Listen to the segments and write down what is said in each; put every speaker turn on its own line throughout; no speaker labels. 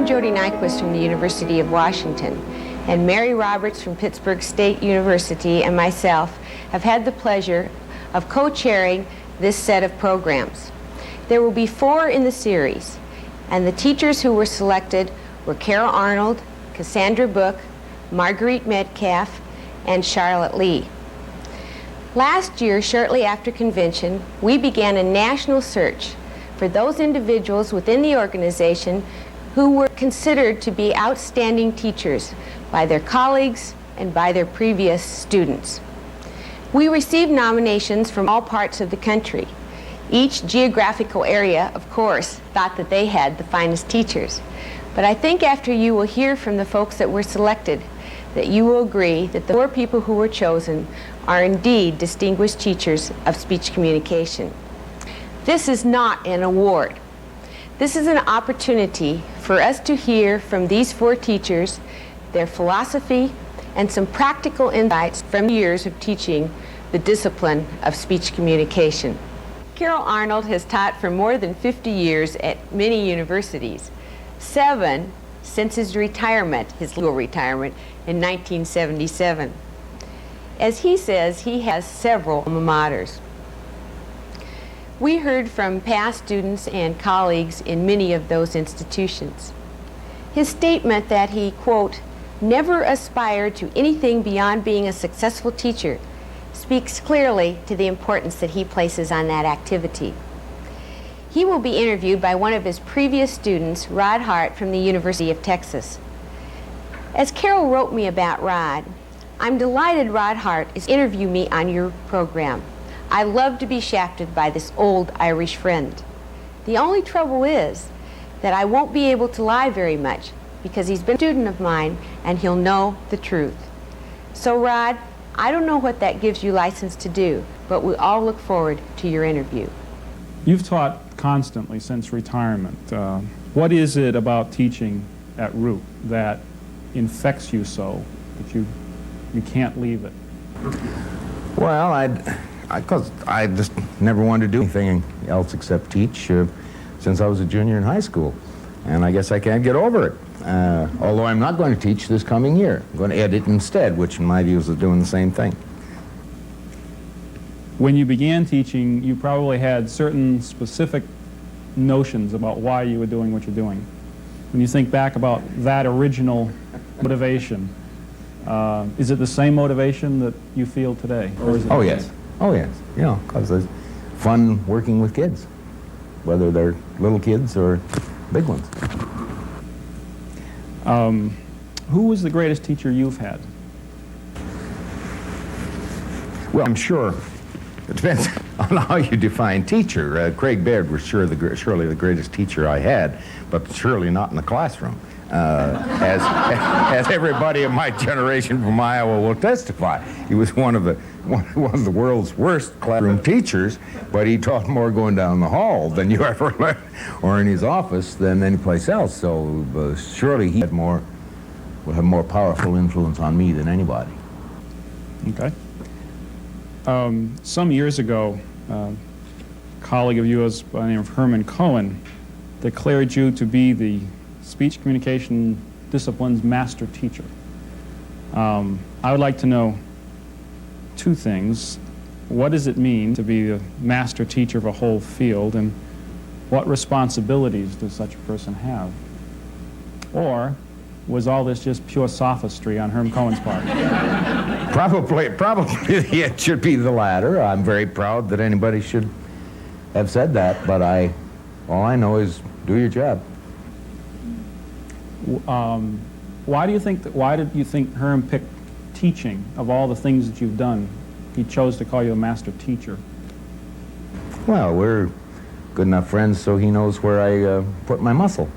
Jody Nyquist from the University of Washington, and Mary Roberts from Pittsburgh State University and myself have had the pleasure of co-chairing this set of programs. There will be 4 in the series, and the teachers who were selected were Carroll Arnold, Cassandra Book, Marguerite Metcalf, and Charlotte Lee. Last year, shortly after convention, we began a national search for those individuals within the organization who were considered to be outstanding teachers by their colleagues and by their previous students. We received nominations from all parts of the country. Each geographical area, of course, thought that they had the finest teachers. But I think after you will hear from the folks that were selected, that you will agree that the 4 people who were chosen are indeed distinguished teachers of speech communication. This is not an award. This is an opportunity for us to hear from these 4 teachers, their philosophy, and some practical insights from years of teaching the discipline of speech communication. Carroll Arnold has taught for more than 50 years at many universities, 7 since his retirement, his legal retirement, in 1977. As he says, he has several alma maters. We heard from past students and colleagues in many of those institutions. His statement that he, quote, never aspired to anything beyond being a successful teacher speaks clearly to the importance that he places on that activity. He will be interviewed by one of his previous students, Rod Hart from the University of Texas. As Carroll wrote me about Rod, I'm delighted Rod Hart is interviewing me on your program. I love to be shafted by this old Irish friend. The only trouble is that I won't be able to lie very much because he's been a student of mine and he'll know the truth. So Rod, I don't know what that gives you license to do, but we all look forward to your interview.
You've taught constantly since retirement. What is it about teaching at Root that infects you so that you can't leave it?
Well, because I just never wanted to do anything else except teach since I was a junior in high school. And I guess I can't get over it. Although I'm not going to teach this coming year. I'm going to edit instead, which in my view is doing the same thing.
When you began teaching, you probably had certain specific notions about why you were doing what you're doing. When you think back about that original motivation, is it the same motivation that you feel today? Or is it
Oh, yes. Oh, yes. You know, because it's fun working with kids, whether they're little kids or big ones.
Who was the greatest teacher you've had?
Well, I'm sure it depends on how you define teacher. Craig Baird was surely the greatest teacher I had, but surely not in the classroom, as everybody of my generation from Iowa will testify. He was one of the world's worst classroom teachers, but he taught more going down the hall than you ever learned, or in his office than any place else. So surely he will have more powerful influence on me than anybody.
Okay. Some years ago, a colleague of yours by the name of Herman Cohen declared you to be the speech communication discipline's master teacher. I would like to know 2 things. What does it mean to be the master teacher of a whole field, and what responsibilities does such a person have? Or was all this just pure sophistry on Herm Cohen's part?
Probably it should be the latter. I'm very proud that anybody should have said that, but all I know is do your job.
Why did you think Herm picked teaching of all the things that you've done? He chose to call you a master teacher.
Well, we're good enough friends so he knows where I put my muscle.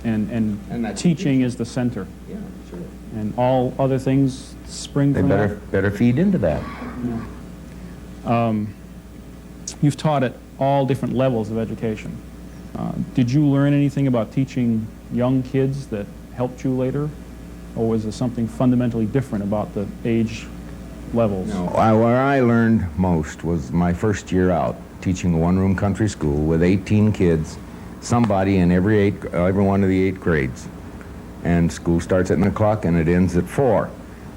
And teaching is the center.
Yeah, sure.
And all other things spring from that?
They better feed into that.
Yeah. You've taught at all different levels of education. Did you learn anything about teaching young kids that helped you later? Or was there something fundamentally different about the age levels?
No, where I learned most was my first year out, teaching a one-room country school with 18 kids, somebody in every one of the 8 grades. And school starts at 9 o'clock and it ends at 4.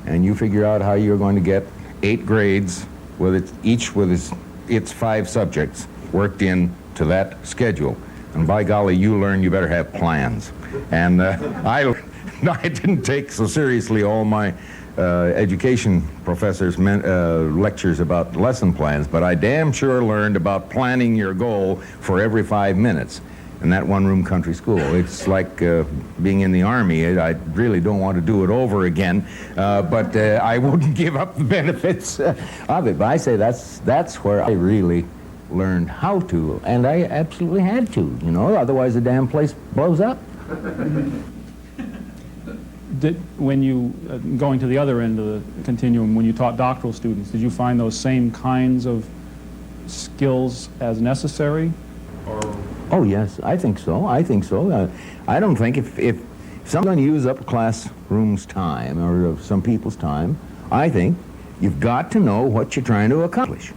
And you figure out how you're going to get 8 grades, each with its 5 subjects, worked in to that schedule. And by golly, you learn you better have plans. And I didn't take so seriously all my education professors' lectures about lesson plans, but I damn sure learned about planning your goal for every 5 minutes. In that one-room country school. It's like being in the Army. I really don't want to do it over again, but I wouldn't give up the benefits of it. But I say that's where I really learned how to, and I absolutely had to, you know, otherwise the damn place blows up.
When you, going to the other end of the continuum, when you taught doctoral students, did you find those same kinds of skills as necessary? Or?
Oh, yes, I think so. I think so. I don't think if someone's going to use up a classroom's time or some people's time, I think you've got to know what you're trying to accomplish.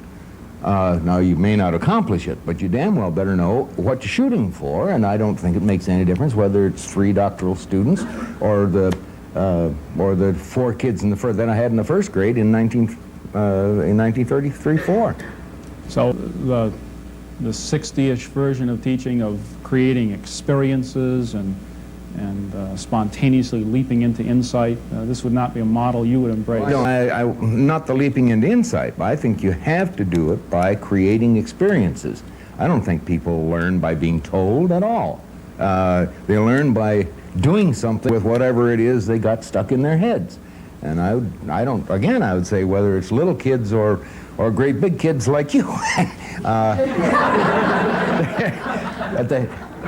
Now, you may not accomplish it, but you damn well better know what you're shooting for, and I don't think it makes any difference whether it's 3 doctoral students or the 4 kids in the first that I had in the first grade in 1933-4.
So the 60-ish version of teaching of creating experiences and spontaneously leaping into insight, this would not be a model you would embrace.
No, not the leaping into insight, but I think you have to do it by creating experiences. I don't think people learn by being told at all. They learn by doing something with whatever it is they got stuck in their heads. And I would say whether it's little kids or great big kids like you.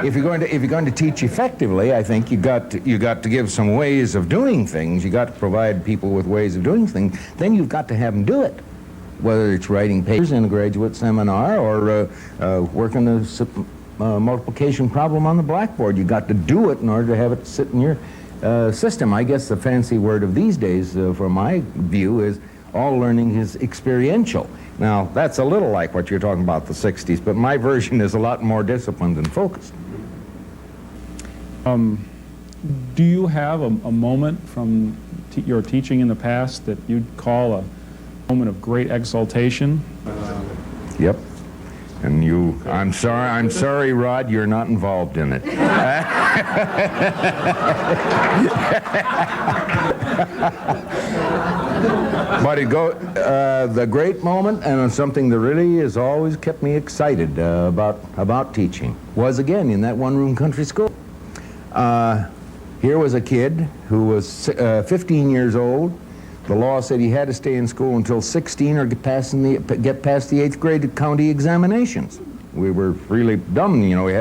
If you're going to teach effectively, I think you got to give some ways of doing things. You got to provide people with ways of doing things. Then you've got to have them do it, whether it's writing papers in a graduate seminar or working the multiplication problem on the blackboard. You got to do it in order to have it sit in your system. I guess the fancy word of these days, from my view, is all learning is experiential. Now, that's a little like what you're talking about, the 60s, but my version is a lot more disciplined and focused.
Do you have a moment from your teaching in the past that you'd call a moment of great exaltation?
Yep. And I'm sorry, Rod, you're not involved in it. But the great moment, and something that really has always kept me excited about teaching, was again in that one-room country school. Here was a kid who was 15 years old. The law said he had to stay in school until 16 or get past the 8th grade county examinations. We were really dumb, you know. We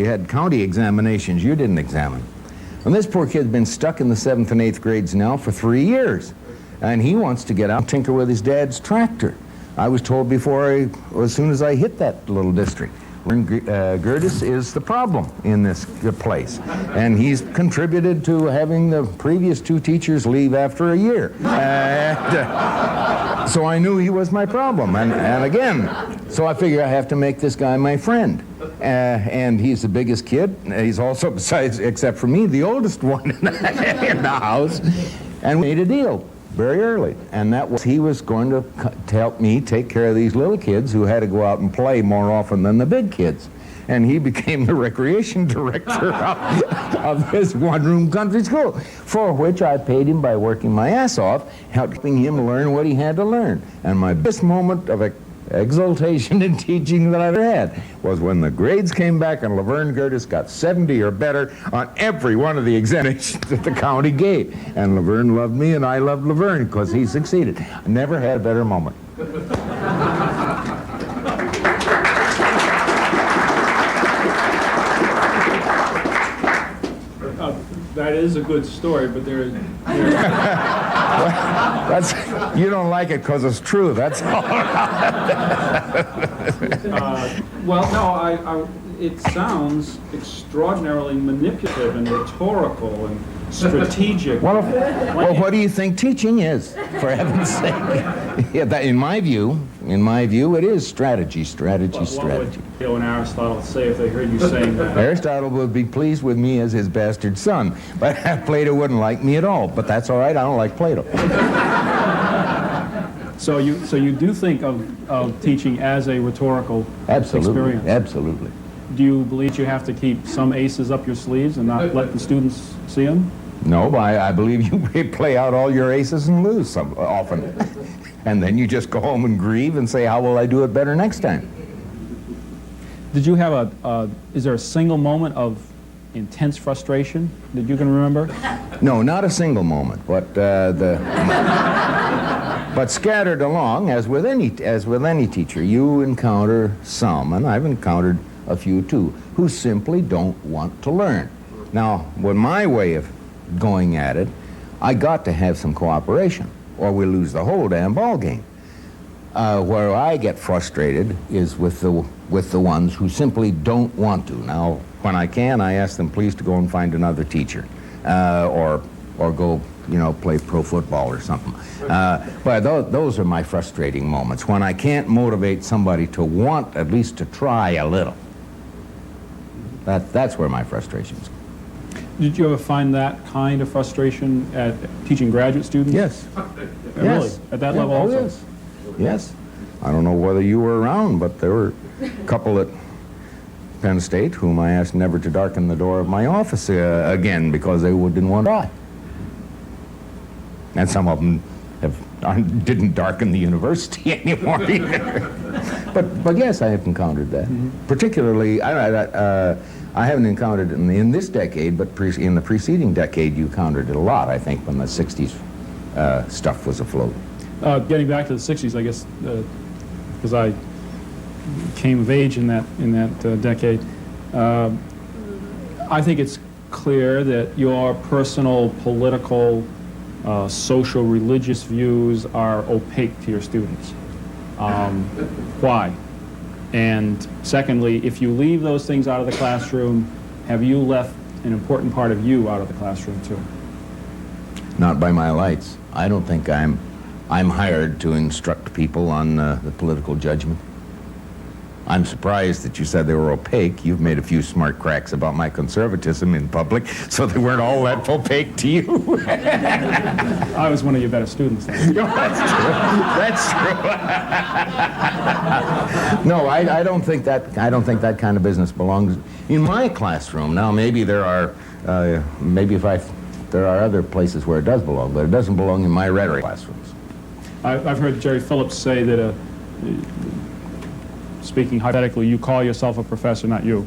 had county examinations. You didn't examine. And this poor kid's been stuck in the 7th and 8th grades now for 3 years. And he wants to get out and tinker with his dad's tractor. I was told before, as soon as I hit that little district, Gertis is the problem in this place, and he's contributed to having the previous 2 teachers leave after a year. So I knew he was my problem, and again, so I figure I have to make this guy my friend. And he's the biggest kid. He's also, besides, except for me, the oldest one in the house. And we made a deal very early, and that was he was going to help me take care of these little kids who had to go out and play more often than the big kids. And he became the recreation director of this one-room country school, for which I paid him by working my ass off, helping him learn what he had to learn. And my best moment of exultation in teaching that I've ever had was when the grades came back and Laverne Gertis got 70 or better on every one of the examinations that the county gave. And Laverne loved me and I loved Laverne because he succeeded. I never had a better moment.
That is a good story, but there's
you don't like it because it's true, that's all.
well, no, it sounds extraordinarily manipulative and rhetorical and strategic.
Well, what do you think teaching is, for heaven's sake? Yeah, that, in my view, in my view, it is strategy, strategy,
What
strategy.
would Plato and Aristotle say if they heard you saying that?
Aristotle would be pleased with me as his bastard son, but Plato wouldn't like me at all. But that's all right, I don't like Plato.
So you do think of teaching as a rhetorical experience?
Absolutely.
Do you believe you have to keep some aces up your sleeves and not let the students see them?
No, but I believe you play out all your aces and lose often. And then you just go home and grieve and say, how will I do it better next time?
Did you have is there a single moment of intense frustration that you can remember?
No, not a single moment, but but scattered along, as with any teacher, you encounter some, and I've encountered a few too, who simply don't want to learn. Now, with my way of going at it, I got to have some cooperation, or we lose the whole damn ball game. Where I get frustrated is with the ones who simply don't want to. Now, when I can, I ask them please to go and find another teacher, or go, play pro football or something. But those are my frustrating moments, when I can't motivate somebody to want at least to try a little. That's where my frustration is.
Did you ever find that kind of frustration at teaching graduate students?
Yes.
Really?
Yes.
At that level also?
Yes. Yes. I don't know whether you were around, but there were a couple at Penn State whom I asked never to darken the door of my office again because they didn't want to try. And some of them didn't darken the university anymore either. But yes, I have encountered that. Mm-hmm. Particularly, I haven't encountered it in this decade, but in the preceding decade, you encountered it a lot, I think, when the 60s stuff was afloat.
Getting back to the 60s, I guess, because I came of age in that decade, I think it's clear that your personal, political, social, religious views are opaque to your students. Why? And secondly, if you leave those things out of the classroom, have you left an important part of you out of the classroom too?
Not by my lights. I don't think I'm hired to instruct people on the political judgment. I'm surprised that you said they were opaque. You've made a few smart cracks about my conservatism in public, so they weren't all that opaque to you.
I was one of your better students then.
That's true. No, I don't think that kind of business belongs in my classroom. Now, maybe there are there are other places where it does belong, but it doesn't belong in my rhetoric classrooms.
I've heard Jerry Phillips say that, speaking hypothetically, you call yourself a professor, not you.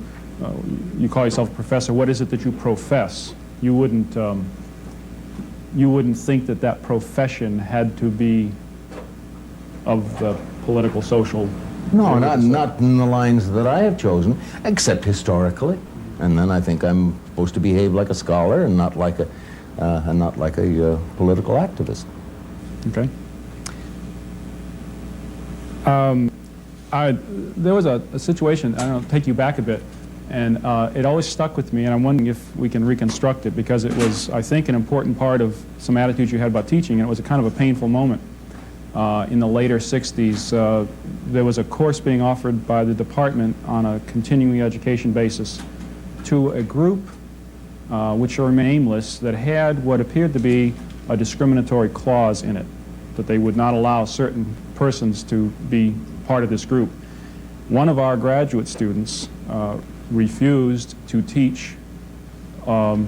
You call yourself a professor. What is it that you profess? You wouldn't think that profession had to be of the political, social.
No, not in the lines that I have chosen, except historically. And then I think I'm supposed to behave like a scholar and not like a political activist.
Okay. There was a situation, I don't know, take you back a bit, and it always stuck with me, and I'm wondering if we can reconstruct it, because it was, I think, an important part of some attitudes you had about teaching, and it was a kind of a painful moment. In the later 60s, there was a course being offered by the department on a continuing education basis to a group, which are nameless, that had what appeared to be a discriminatory clause in it, that they would not allow certain persons to be part of this group. One of our graduate students refused to teach a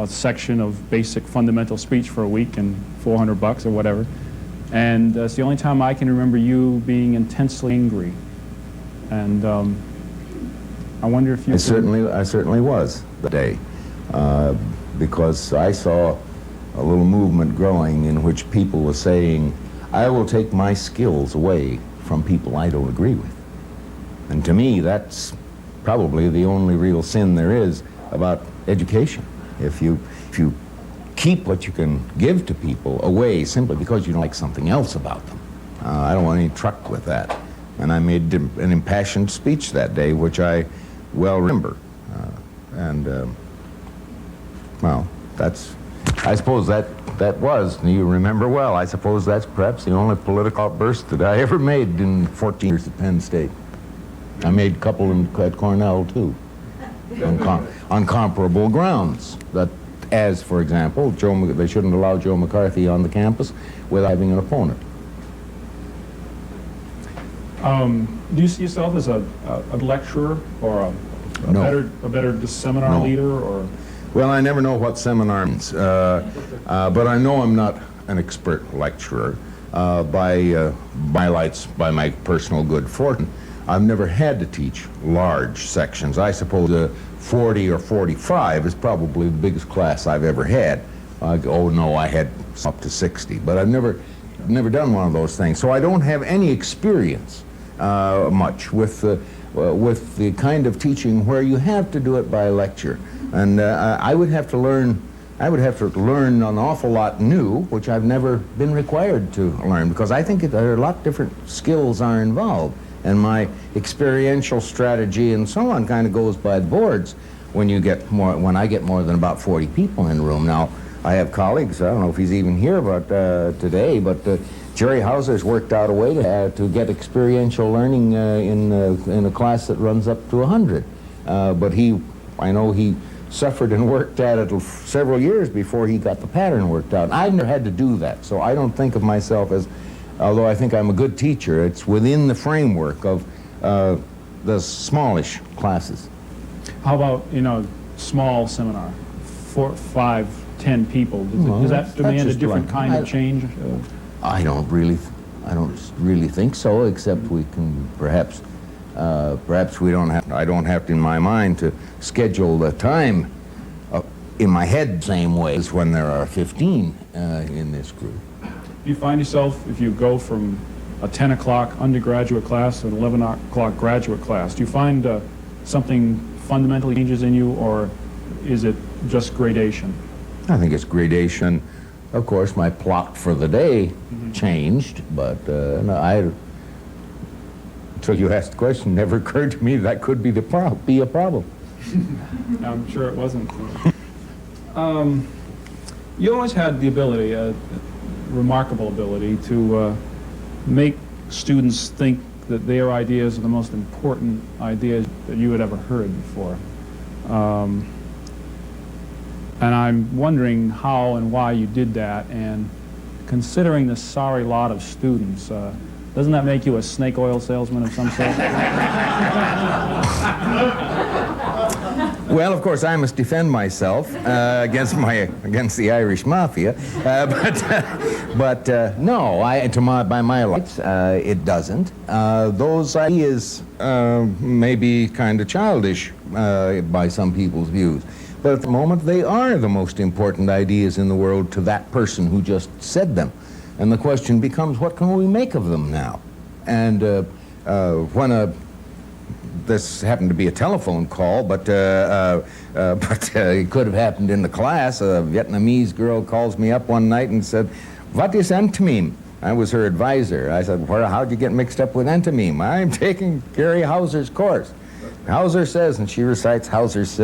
section of basic fundamental speech for a week and $400 or whatever. And it's the only time I can remember you being intensely angry. And I wonder if you...
I certainly was that day, because I saw a little movement growing in which people were saying, I will take my skills away from people I don't agree with. And to me, that's probably the only real sin there is about education. If you keep what you can give to people away simply because you don't like something else about them, I don't want any truck with that. And I made an impassioned speech that day, which I well remember. Well, that's I suppose that was, you remember well, I suppose that's perhaps the only political outburst that I ever made in 14 years at Penn State. I made a couple at Cornell, too, on comparable grounds. That, as, for example, they shouldn't allow Joe McCarthy on the campus without having an opponent.
Do you see yourself as a lecturer or
No.
a better seminar
No.
leader, or?
Well, I never know what seminar means, but I know I'm not an expert lecturer by my personal good fortune. I've never had to teach large sections. I suppose 40 or 45 is probably the biggest class I've ever had. Oh no, I had up to 60, but I've never done one of those things. So I don't have any experience much with the kind of teaching where you have to do it by lecture. And I would have to learn an awful lot new, which I've never been required to learn, because I think there are a lot of different skills are involved. And my experiential strategy and so on kind of goes by the boards when I get more than about 40 people in the room. Now, I have colleagues, I don't know if he's even here today, but Jerry Hauser's worked out a way to get experiential learning in a class that runs up to 100. But I know he suffered and worked at it several years before he got the pattern worked out. I've never had to do that, so I don't think of myself as, although I think I'm a good teacher, it's within the framework of the smallish classes.
How about, small seminar, 4, 5, 10 people? Does that demand a different kind of change?
I don't really think so, except we can perhaps I don't have to, in my mind, to schedule the time in my head the same way as when there are 15 in this group.
Do you find yourself, if you go from a 10 o'clock undergraduate class to an 11 o'clock graduate class, do you find something fundamentally changes in you, or is it just gradation?
I think it's gradation. Of course, my plot for the day changed, but no, until you asked the question, it never occurred to me that could be a problem.
I'm sure it wasn't. You always had the ability, a remarkable ability, to make students think that their ideas are the most important ideas that you had ever heard before. And I'm wondering how and why you did that, and considering the sorry lot of students, doesn't that make you a snake oil salesman of some sort?
Well, of course, I must defend myself against the Irish Mafia, but no, by my lights, it doesn't. Those ideas may be kind of childish by some people's views, but at the moment they are the most important ideas in the world to that person who just said them. And the question becomes, what can we make of them now? And when this happened to be a telephone call, but it could have happened in the class. A Vietnamese girl calls me up one night and said, "What is entomime?" I was her advisor. I said, how'd you get mixed up with entomime? I'm taking Gary Hauser's course. Hauser says, and she recites Hauser's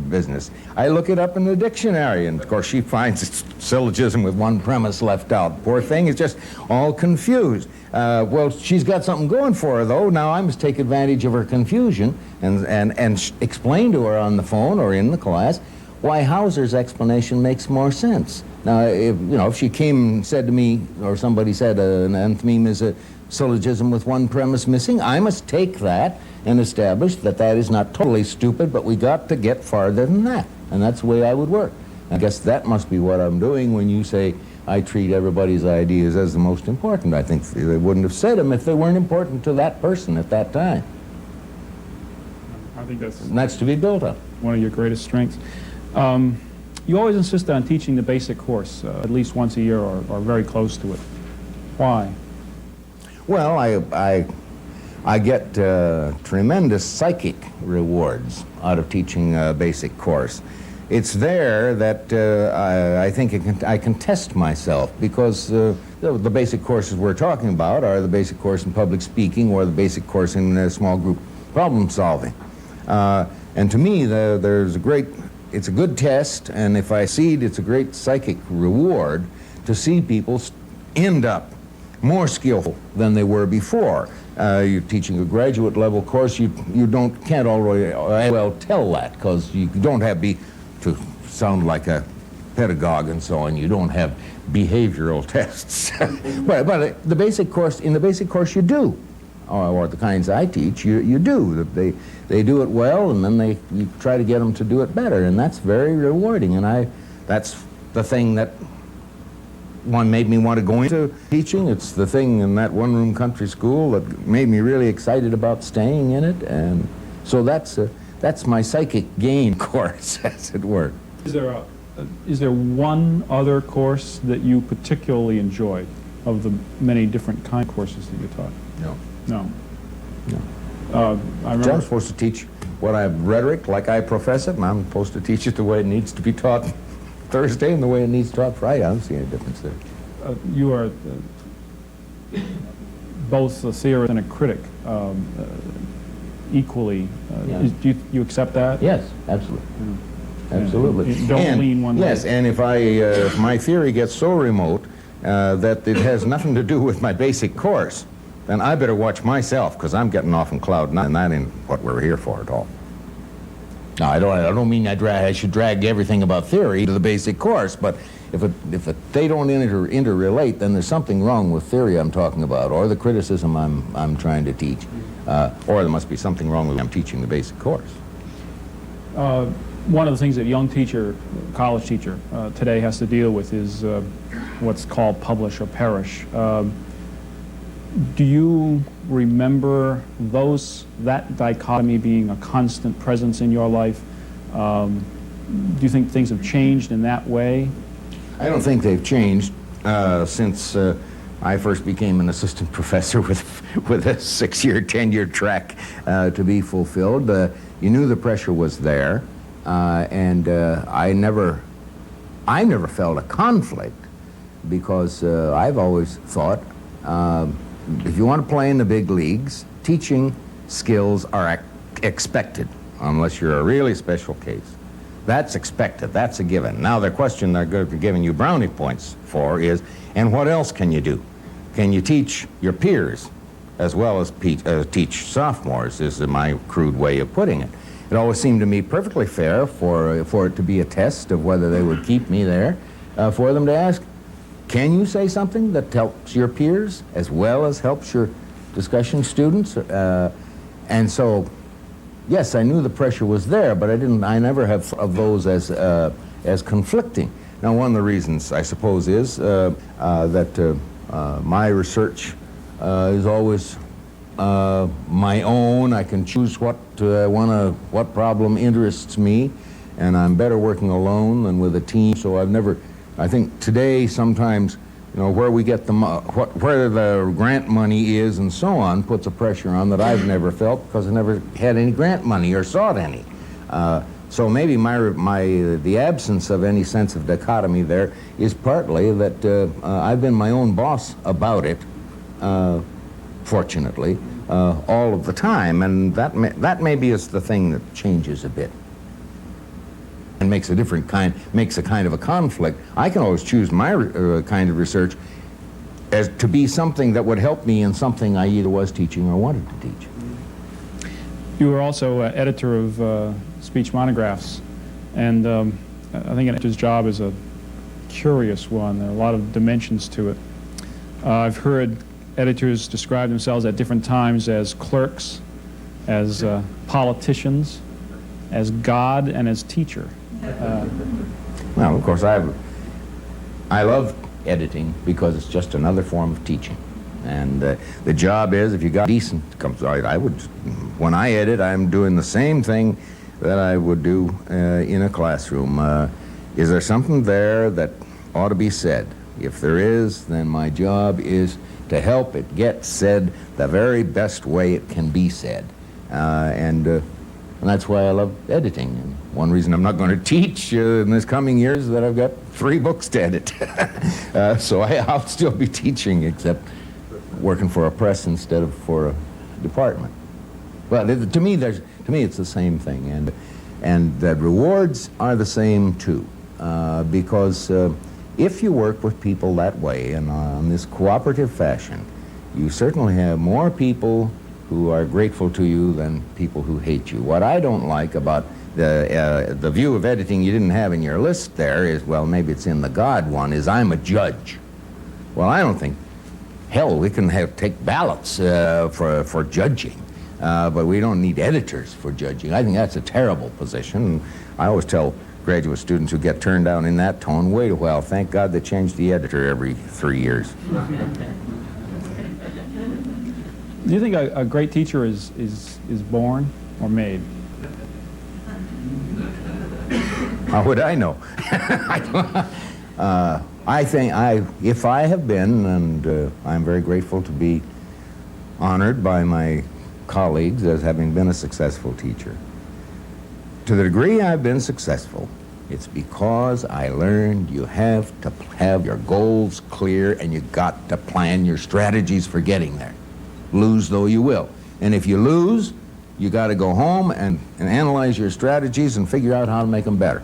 business. I look it up in the dictionary, and of course she finds it's syllogism with one premise left out. Poor thing is just all confused. Well, she's got something going for her, though. Now I must take advantage of her confusion and explain to her on the phone or in the class why Hauser's explanation makes more sense. Now, if she came and said to me, or somebody said an enthymeme is a syllogism with one premise missing, I must take that and establish that that is not totally stupid, but we got to get farther than that. And that's the way I would work. I guess that must be what I'm doing when you say I treat everybody's ideas as the most important. I think they wouldn't have said them if they weren't important to that person at that time.
I think
that's to be built up.
One of your greatest strengths. You always insist on teaching the basic course at least once a year or very close to it. Why?
Well, I get tremendous psychic rewards out of teaching a basic course. It's there that I think I can test myself, because the basic courses we're talking about are the basic course in public speaking or the basic course in small group problem solving. And to me, there's a great it's a good test, and if I succeed, it's a great psychic reward to see people end up more skillful than they were before. You're teaching a graduate level course, you can't already well tell that, because you don't have, to sound like a pedagogue and so on, you don't have behavioral tests. but the basic course, in the basic course you do, or the kinds I teach, you do. They do it well, and then you try to get them to do it better, and that's very rewarding. And that's the thing that made me want to go into teaching. It's the thing in that one-room country school that made me really excited about staying in it, and so that's my psychic gain course, as it were.
Is there one other course that you particularly enjoyed of the many different kind of courses that you taught?
No.
No.
No.
I remember
I'm supposed to teach what I have rhetoric like I profess it, and I'm supposed to teach it the way it needs to be taught Thursday and the way it needs to be taught Friday. I don't see any difference there.
You are both a theorist and a critic equally.
Yeah.
Do you accept that?
Yes, absolutely. Absolutely.
You don't lean one way.
Yes, and if my theory gets so remote that it has nothing to do with my basic course, then I better watch myself, because I'm getting off in cloud nine, and that ain't what we're here for at all. Now, I don't mean I should drag everything about theory to the basic course, but if they don't interrelate, then there's something wrong with theory I'm talking about, or the criticism I'm trying to teach, or there must be something wrong with I'm teaching the basic course.
One of the things that a young teacher, college teacher, today has to deal with is what's called publish or perish. Do you remember that dichotomy being a constant presence in your life? Do you think things have changed in that way?
I don't think they've changed since I first became an assistant professor with a 6-year, 10-year track to be fulfilled. You knew the pressure was there, and I never felt a conflict, because I've always thought if you want to play in the big leagues, teaching skills are expected, unless you're a really special case. That's expected. That's a given. Now, the question they're giving you brownie points for is, and what else can you do? Can you teach your peers as well as teach sophomores, is my crude way of putting it. It always seemed to me perfectly fair for it to be a test of whether they would keep me there, for them to ask, can you say something that helps your peers as well as helps your discussion students? And so, yes, I knew the pressure was there, but I never have of those as conflicting. Now, one of the reasons, I suppose, is that my research is always my own. I can choose what problem interests me, and I'm better working alone than with a team. So I think today sometimes, where we get where the grant money is and so on puts a pressure on that I've never felt, because I never had any grant money or sought any. So maybe the absence of any sense of dichotomy there is partly that I've been my own boss about it, fortunately, all of the time, and that maybe is the thing that changes a bit and makes a kind of a conflict. I can always choose my kind of research as to be something that would help me in something I either was teaching or wanted to teach.
You were also editor of speech monographs, and I think an editor's job is a curious one. There are a lot of dimensions to it. I've heard editors describe themselves at different times as clerks, as politicians, as God, and as teacher.
Well, of course, I love editing because it's just another form of teaching. And the job is, if you got decent, when I edit, I'm doing the same thing that I would do in a classroom. Is there something there that ought to be said? If there is, then my job is to help it get said the very best way it can be said. And that's why I love editing. And one reason I'm not going to teach in this coming year is that I've got 3 books to edit. So I'll still be teaching, except working for a press instead of for a department. Well, to me it's the same thing. And the rewards are the same too, because if you work with people that way and on this cooperative fashion, you certainly have more people who are grateful to you than people who hate you. What I don't like about the view of editing you didn't have in your list there is, well, maybe it's in the God one, is I'm a judge. Well, I don't think, hell, we can take ballots for judging, but we don't need editors for judging. I think that's a terrible position. I always tell graduate students who get turned down in that tone, wait a while, thank God they change the editor every 3 years.
Do you think a great teacher is born or made?
How would I know? I think if I have been, and I'm very grateful to be honored by my colleagues as having been a successful teacher. To the degree I've been successful, it's because I learned you have to have your goals clear and you got to plan your strategies for getting there. Lose though you will. And if you lose, you got to go home and analyze your strategies and figure out how to make them better.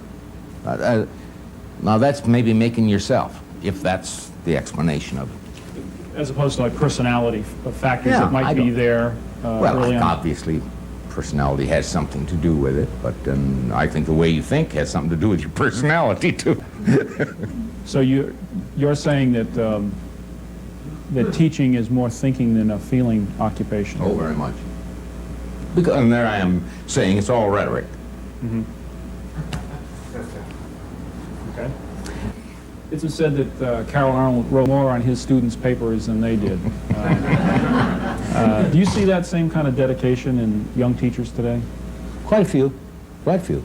Now that's maybe making yourself, if that's the explanation of it.
As opposed to like personality factors
Yeah,
that might be there
well,
early on.
obviously, personality has something to do with it, but I think the way you think has something to do with your personality too.
So you're saying that that teaching is more thinking than a feeling occupation?
Oh, very much. Because, and there I am saying it's all rhetoric.
Mm-hmm. Okay. It's been said that Carroll Arnold wrote more on his students' papers than they did. Do you see that same kind of dedication in young teachers today?
Quite a few, quite a few.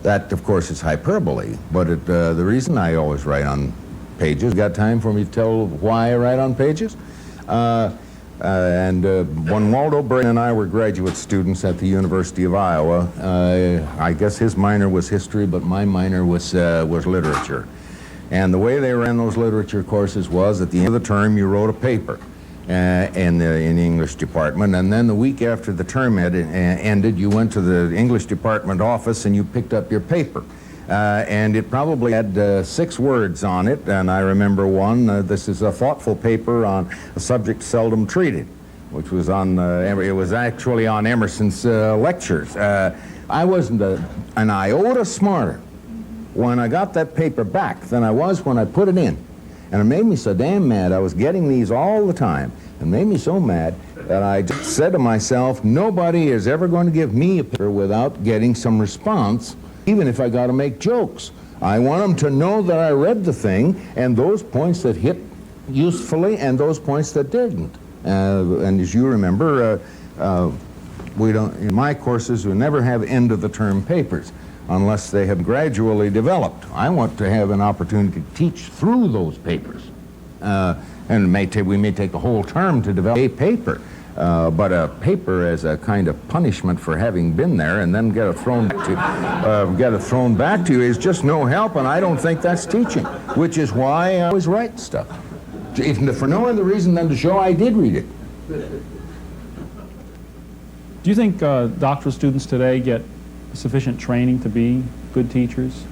That, of course, is hyperbole, but the reason I always write on pages, got time for me to tell why I write on pages? When Waldo Brain and I were graduate students at the University of Iowa, I guess his minor was history, but my minor was literature. And the way they ran those literature courses was at the end of the term you wrote a paper in the English department, and then the week after the term ended, you went to the English department office and you picked up your paper. And it probably had 6 words on it, and I remember one, this is a thoughtful paper on a subject seldom treated, which was on, it was actually on Emerson's lectures. I wasn't an iota smarter when I got that paper back than I was when I put it in. And it made me so damn mad. I was getting these all the time. It made me so mad that I just said to myself, nobody is ever going to give me a paper without getting some response, even if I got to make jokes. I want them to know that I read the thing, and those points that hit usefully and those points that didn't. And as you remember, we don't, in my courses, we never have end-of-the-term papers unless they have gradually developed. I want to have an opportunity to teach through those papers. And we may take a whole term to develop a paper. But a paper as a kind of punishment for having been there and then get it thrown back to you is just no help, and I don't think that's teaching, which is why I always write stuff. If for no other reason than to show I did read it.
Do you think doctoral students today get sufficient training to be good teachers?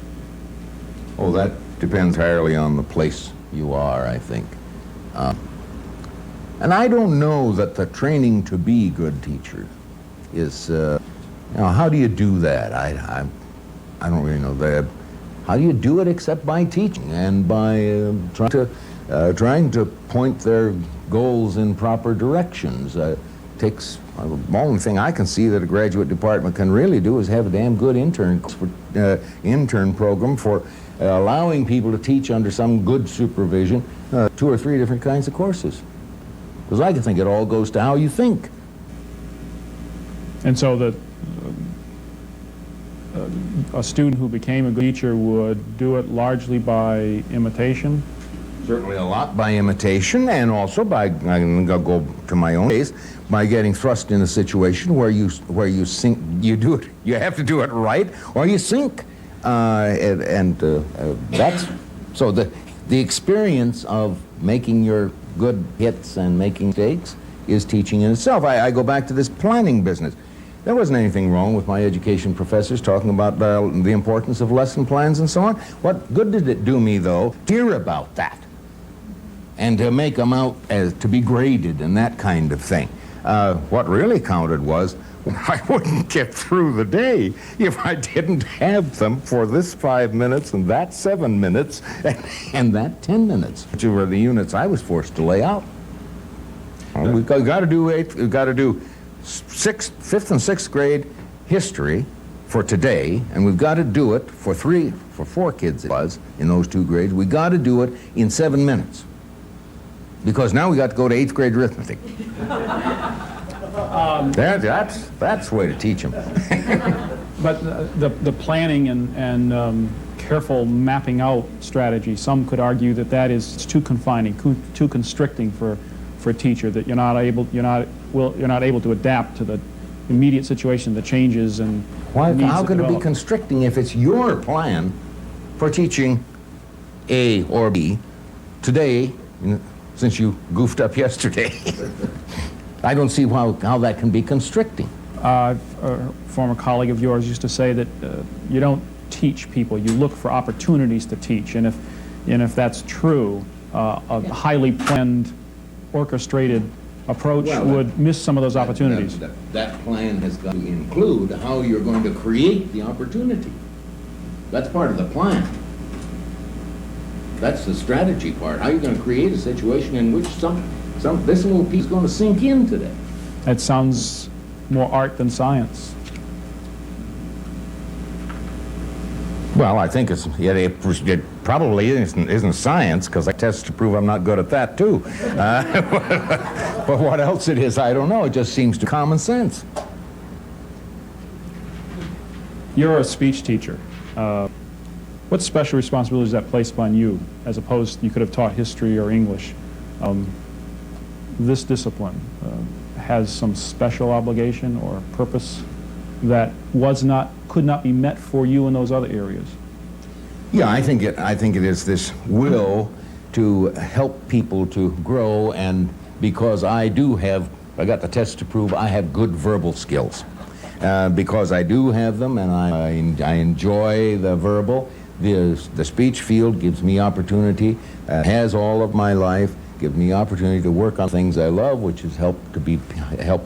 Oh, that depends entirely on the place you are, I think. And I don't know that the training to be good teachers is, how do you do that? I don't really know that. How do you do it except by teaching and by trying to point their goals in proper directions? The only thing I can see that a graduate department can really do is have a damn good intern program for allowing people to teach under some good supervision 2 or 3 different kinds of courses. Because I think it all goes to how you think.
And so that a student who became a good teacher would do it largely by imitation?
Certainly a lot by imitation, and also by, I'm going to go to my own case, by getting thrust in a situation where you sink, you have to do it right, or you sink. That's, so the experience of making your good hits and making mistakes is teaching in itself. I go back to this planning business. There wasn't anything wrong with my education professors talking about the importance of lesson plans and so on. What good did it do me, though, to hear about that and to make them out as to be graded and that kind of thing? What really counted was I wouldn't get through the day if I didn't have them for this 5 minutes and that 7 minutes and that 10 minutes, which were the units I was forced to lay out. We've got to do fifth and sixth grade history for today, and we've got to do it for four kids it was in those 2 grades. We got to do it in 7 minutes because now we got to go to 8th grade arithmetic. That's the way to teach them.
But the planning and careful mapping out strategy, some could argue that that is too confining, too constricting for a teacher, that you're not able to adapt to the immediate situation, the changes and needs
How
that
could it be
develop.
constricting if it's your plan for teaching A or B today, since you goofed up yesterday? I don't see how that can be constricting.
A former colleague of yours used to say that you don't teach people, you look for opportunities to teach, and if that's true, a highly planned, orchestrated approach would miss some of those opportunities.
That plan has got to include how you're going to create the opportunity. That's part of the plan. That's the strategy part. How are you going to create a situation in which this little piece is going to sink in today?
It sounds more art than science.
Well, I think it probably isn't science, because I test to prove I'm not good at that, too. But what else it is, I don't know. It just seems to common sense.
You're a speech teacher. What special responsibilities does that place upon you, as opposed you could have taught history or English? This discipline has some special obligation or purpose that could not be met for you in those other areas.
Yeah, I think it is this will to help people to grow, and because I got the test to prove I have good verbal skills. Because I do have them, and I enjoy the verbal. The speech field gives me opportunity, has all of my life, gives me opportunity to work on things I love, which is help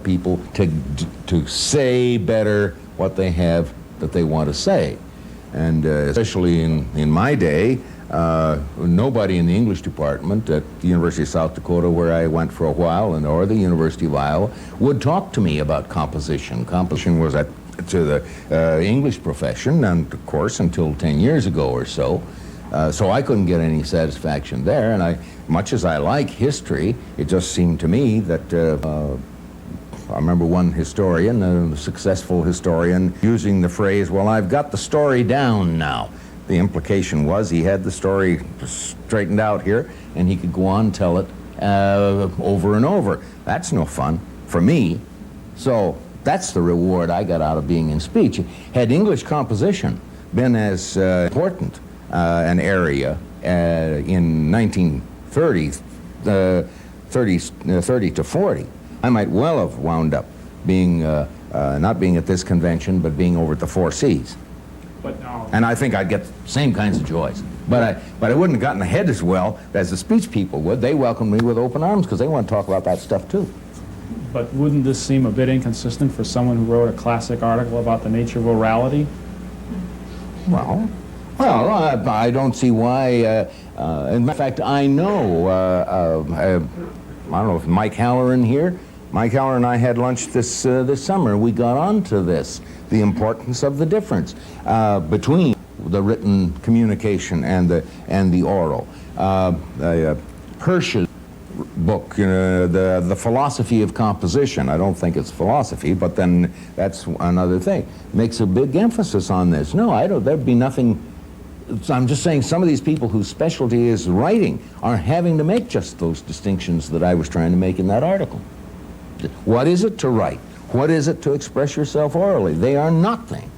people to say better what they have that they want to say. And especially in my day, nobody in the English department at the University of South Dakota, where I went for a while, or the University of Iowa, would talk to me about composition. Composition was to the English profession, and of course, until 10 years ago or so. So I couldn't get any satisfaction there, and much as I like history, it just seemed to me that I remember one historian, a successful historian, using the phrase, well, I've got the story down now. The implication was he had the story straightened out here, and he could go on and tell it over and over. That's no fun for me. So that's the reward I got out of being in speech. Had English composition been as important an area in 1930, 30 to 40, I might well have wound up being, not being at this convention, but being over at the Four Seas. And I think I'd get the same kinds of joys. But I wouldn't have gotten ahead as well as the speech people would. They welcomed me with open arms because they want to talk about that stuff too.
But wouldn't this seem a bit inconsistent for someone who wrote a classic article about the nature of orality?
Well, I don't see why. In fact, I know, I don't know if Mike Halloran here. Mike Halloran and I had lunch this summer. We got onto this, the importance of the difference between the written communication and the oral. Hirsch's book, the philosophy of composition. I don't think it's philosophy, but then that's another thing. Makes a big emphasis on this. No, there'd be nothing. I'm just saying some of these people whose specialty is writing are having to make just those distinctions that I was trying to make in that article. What is it to write? What is it to express yourself orally? They are nothing.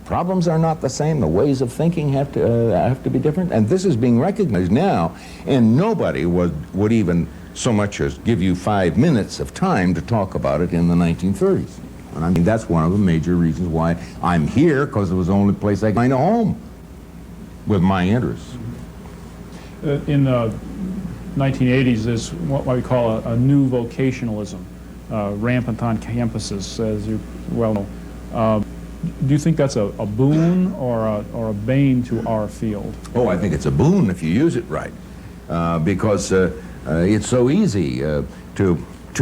Problems are not the same. The ways of thinking have to be different. And this is being recognized now, and nobody would even so much as give you 5 minutes of time to talk about it in the 1930s. And I mean, that's one of the major reasons why I'm here, because it was the only place I could find a home with my interests.
In the 1980s, there's what we call a new vocationalism, rampant on campuses, as you well know. Do you think that's a boon or a bane to our field?
Oh, I think it's a boon if you use it right, because it's so easy to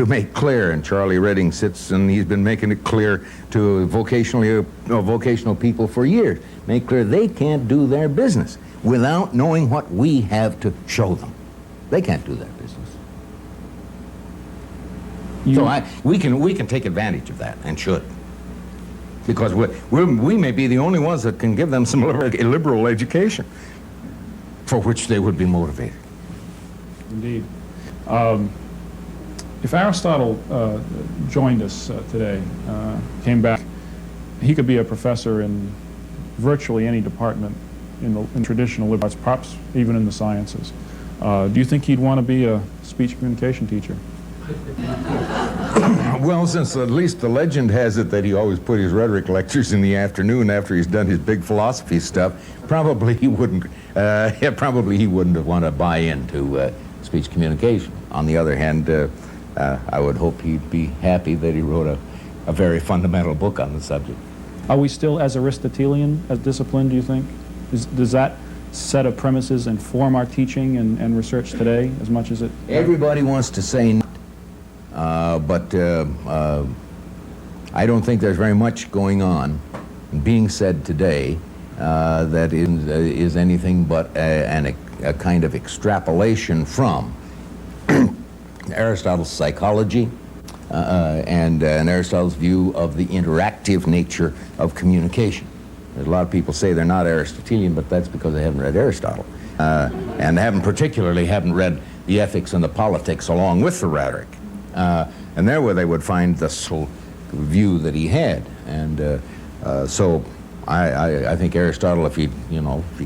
make clear, and Charlie Redding sits and he's been making it clear to vocational people for years, make clear they can't do their business without knowing what we have to show them. They can't do their business. So we can take advantage of that, and should. Because we may be the only ones that can give them some liberal education for which they would be motivated.
Indeed. If Aristotle joined us today, came back, he could be a professor in virtually any department in traditional liberal arts, perhaps even in the sciences. Do you think he'd want to be a speech communication teacher?
Well, since at least the legend has it that he always put his rhetoric lectures in the afternoon after he's done his big philosophy stuff, probably he wouldn't have want to buy into speech communication. On the other hand, I would hope he'd be happy that he wrote a very fundamental book on the subject.
Are we still as Aristotelian as discipline, do you think? Does that set of premises inform our teaching and research today as much as it...
Everybody wants to say no, but I don't think there's very much going on being said today that is anything but a kind of extrapolation from Aristotle's psychology and Aristotle's view of the interactive nature of communication. There's a lot of people say they're not Aristotelian, but that's because they haven't read Aristotle. And haven't read the ethics and the politics along with the rhetoric. And there where they would find the sole view that he had. And so I think Aristotle, if he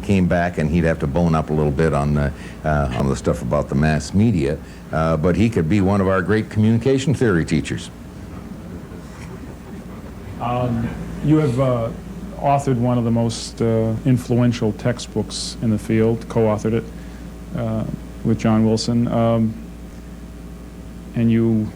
came back, and he'd have to bone up a little bit on the stuff about the mass media, but he could be one of our great communication theory teachers.
You have authored one of the most influential textbooks in the field, co-authored it with John Wilson, and you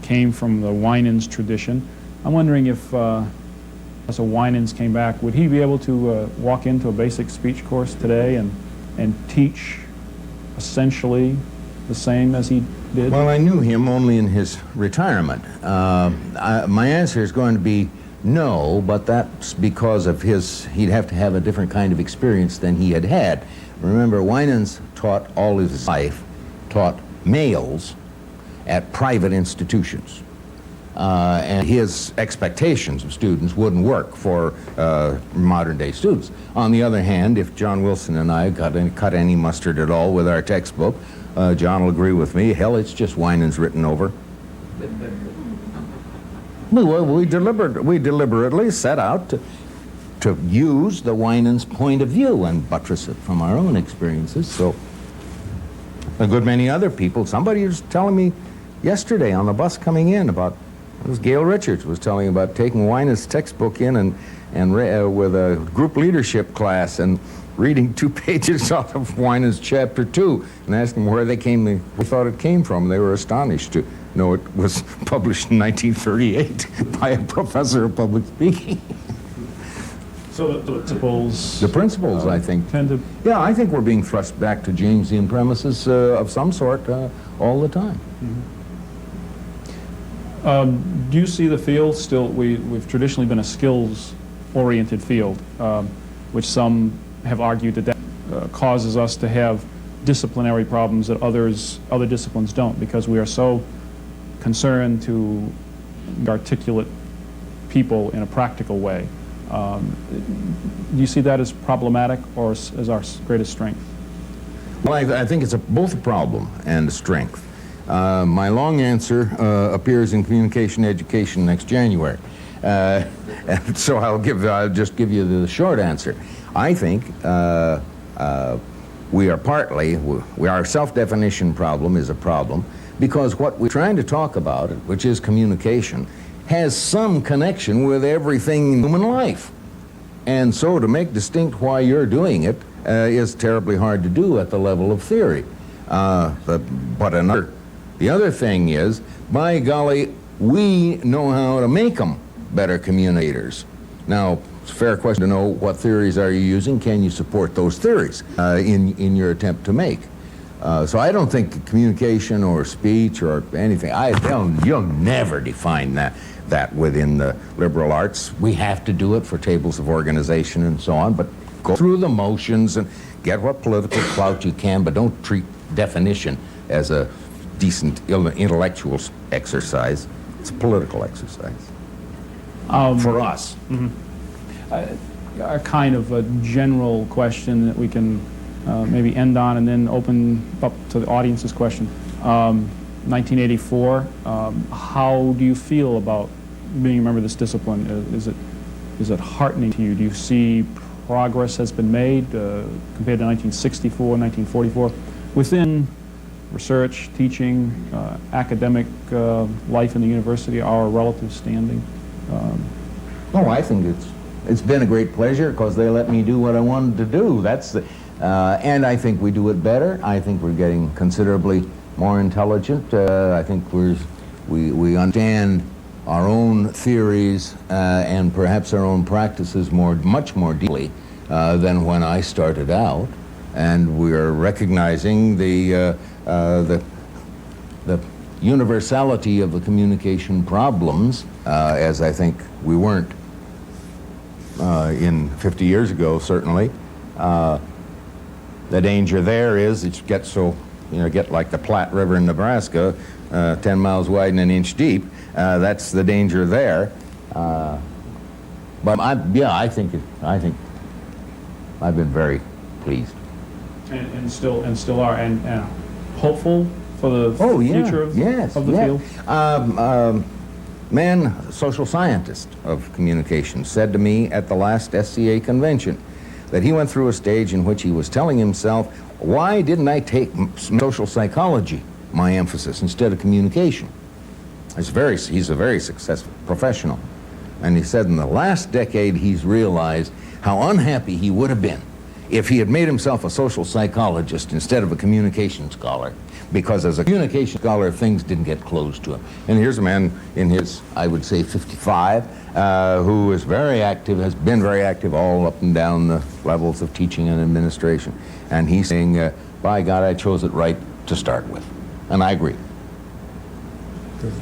came from the Winans tradition. I'm wondering if Professor Winans came back, would he be able to walk into a basic speech course today and teach essentially the same as he did?
Well, I knew him only in his retirement. My answer is going to be no, but that's because of he'd have to have a different kind of experience than he had had. Remember, Winans taught all his life, taught males at private institutions. And his expectations of students wouldn't work for modern day students. On the other hand, if John Wilson and I cut any mustard at all with our textbook, John will agree with me, hell, it's just Winans written over. We deliberately set out to use the Winans point of view and buttress it from our own experiences. So a good many other people, somebody was telling me yesterday on the bus coming in about, it was Gail Richards was telling me about taking Winans' textbook in and with a group leadership class and reading 2 pages out of Winans' chapter 2 and asking where they thought it came from. They were astonished to know it was published in 1938 by a professor of public speaking.
So the principles...
The principles, I think.
Tend to...
Yeah, I think we're being thrust back to Jamesian premises of some sort all the time.
Mm-hmm. Do you see the field still, we've traditionally been a skills-oriented field, which some have argued that causes us to have disciplinary problems that other disciplines don't, because we are so concerned to articulate people in a practical way. Do you see that as problematic or as our greatest strength?
Well, I think it's both a problem and a strength. My long answer appears in Communication Education next January. And so I'll just give you the short answer. I think our self-definition problem is a problem because what we're trying to talk about, which is communication, has some connection with everything in human life. And so to make distinct why you're doing it is terribly hard to do at the level of theory. The other thing is, by golly, we know how to make them better communicators. Now, it's a fair question to know what theories are you using. Can you support those theories in your attempt to make? So I don't think communication or speech or anything, you'll never define that within the liberal arts. We have to do it for tables of organization and so on, but go through the motions and get what political clout you can, but don't treat definition as a decent intellectual exercise. It's a political exercise for us.
A kind of a general question that we can maybe end on and then open up to the audience's question. 1984, how do you feel about being a member of this discipline? Is it heartening to you? Do you see progress has been made compared to 1964, 1944 within research, teaching, academic life in the university, our relative standing?
Oh, I think it's been a great pleasure because they let me do what I wanted to do. And I think we do it better. I think we're getting considerably more intelligent. I think we understand our own theories and perhaps our own practices much more deeply than when I started out. And we're recognizing the universality of the communication problems, as I think we weren't in 50 years ago, certainly. The danger there is it gets so, get like the Platte River in Nebraska, 10 miles wide and an inch deep. That's the danger there. But I think I've been very pleased.
And still are, and hopeful for the future of the field?
Mann, social scientist of communication, said to me at the last SCA convention that he went through a stage in which he was telling himself, why didn't I take social psychology, my emphasis, instead of communication? He's a very successful professional. And he said in the last decade he's realized how unhappy he would have been if he had made himself a social psychologist instead of a communication scholar, because as a communication scholar, things didn't get closed to him. And here's a man in his, I would say, 55, who is very active, has been very active all up and down the levels of teaching and administration. And he's saying, by God, I chose it right to start with. And I agree.
Good.